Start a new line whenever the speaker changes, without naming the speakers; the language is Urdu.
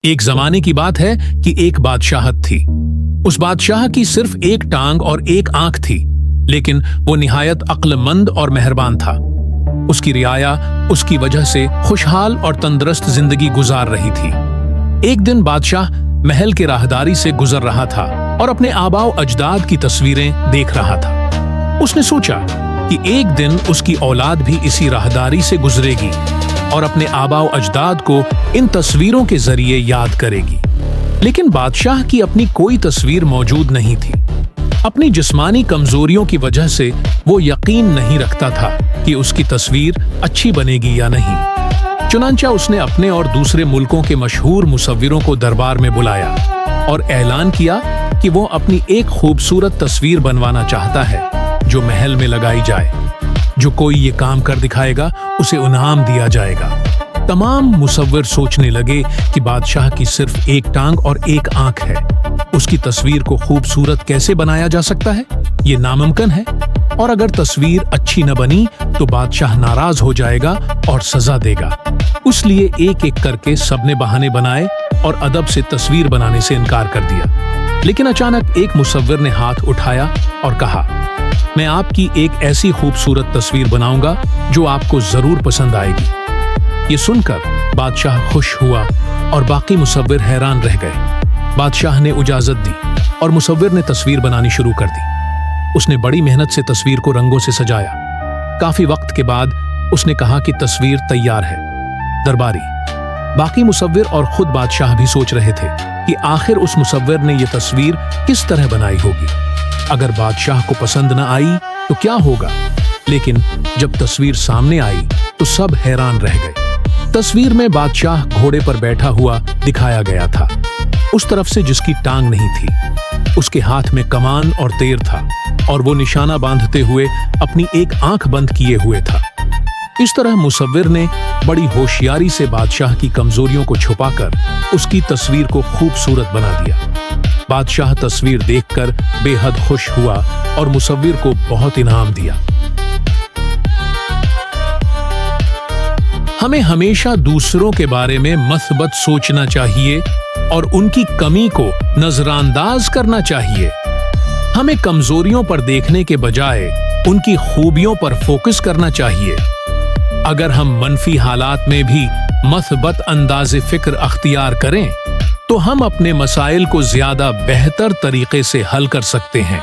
ایک زمانے کی بات ہے کہ ایک بادشاہت تھی۔ اس بادشاہ کی صرف ایک ٹانگ اور ایک آنکھ تھی، لیکن وہ نہایت عقل مند اور مہربان تھا۔ اس کی رعایا اس کی وجہ سے خوشحال اور تندرست زندگی گزار رہی تھی۔ ایک دن بادشاہ محل کے راہداری سے گزر رہا تھا اور اپنے آباء و اجداد کی تصویریں دیکھ رہا تھا۔ اس نے سوچا کہ ایک دن اس کی اولاد بھی اسی راہداری سے گزرے گی اور اپنے آباء و اجداد کو ان تصویروں کے ذریعے یاد کرے گی۔ لیکن بادشاہ کی اپنی کوئی تصویر موجود نہیں تھی۔ اپنی جسمانی کمزوریوں کی وجہ سے وہ یقین نہیں رکھتا تھا کہ اس کی تصویر اچھی بنے گی یا نہیں۔ چنانچہ اس نے اپنے اور دوسرے ملکوں کے مشہور مصوروں کو دربار میں بلایا اور اعلان کیا کہ وہ اپنی ایک خوبصورت تصویر بنوانا چاہتا ہے جو محل میں لگائی جائے۔ جو کوئی یہ کام کر دکھائے گا اسے انعام دیا جائے گا۔ تمام مصور سوچنے لگے کہ بادشاہ کی صرف ایک ٹانگ اور ایک آنکھ ہے، اس کی تصویر کو خوبصورت کیسے بنایا جا سکتا ہے؟ یہ ناممکن ہے، اور اگر تصویر اچھی نہ بنی تو بادشاہ ناراض ہو جائے گا اور سزا دے گا۔ اس لیے ایک ایک کر کے سب نے بہانے بنائے اور ادب سے تصویر بنانے سے انکار کر دیا۔ لیکن اچانک ایک مصور نے ہاتھ اٹھایا اور کہا، میں آپ کی ایک ایسی خوبصورت تصویر بناؤں گا جو آپ کو ضرور پسند آئے گی۔ یہ سن کر بادشاہ خوش ہوا اور باقی مصور حیران رہ گئے۔ بادشاہ نے اجازت دی اور مصور نے تصویر بنانی شروع کر دی۔ اس نے بڑی محنت سے تصویر کو رنگوں سے سجایا۔ کافی وقت کے بعد اس نے کہا کہ تصویر تیار ہے۔ درباری، باقی مصور اور خود بادشاہ بھی سوچ رہے تھے کہ آخر اس مصور نے یہ تصویر کس طرح بنائی ہوگی۔ اگر بادشاہ کو پسند نہ آئی تو کیا ہوگا؟ لیکن جب تصویر سامنے آئی تو سب حیران رہ گئے۔ تصویر میں بادشاہ گھوڑے پر بیٹھا ہوا دکھایا گیا تھا، اس طرف سے جس کی ٹانگ نہیں تھی۔ اس کے ہاتھ میں کمان اور تیر تھا اور وہ نشانہ باندھتے ہوئے اپنی ایک آنکھ بند کیے ہوئے تھا۔ اس طرح مصور نے بڑی ہوشیاری سے بادشاہ کی کمزوریوں کو چھپا کر اس کی تصویر کو خوبصورت بنا دیا۔ بادشاہ تصویر دیکھ کر بے حد خوش ہوا اور مصور کو بہت انعام دیا۔ ہمیں ہمیشہ دوسروں کے بارے میں مثبت سوچنا چاہیے اور ان کی کمی کو نظر انداز کرنا چاہیے۔ ہمیں کمزوریوں پر دیکھنے کے بجائے ان کی خوبیوں پر فوکس کرنا چاہیے۔ اگر ہم منفی حالات میں بھی مثبت انداز فکر اختیار کریں تو ہم اپنے مسائل کو زیادہ بہتر طریقے سے حل کر سکتے ہیں۔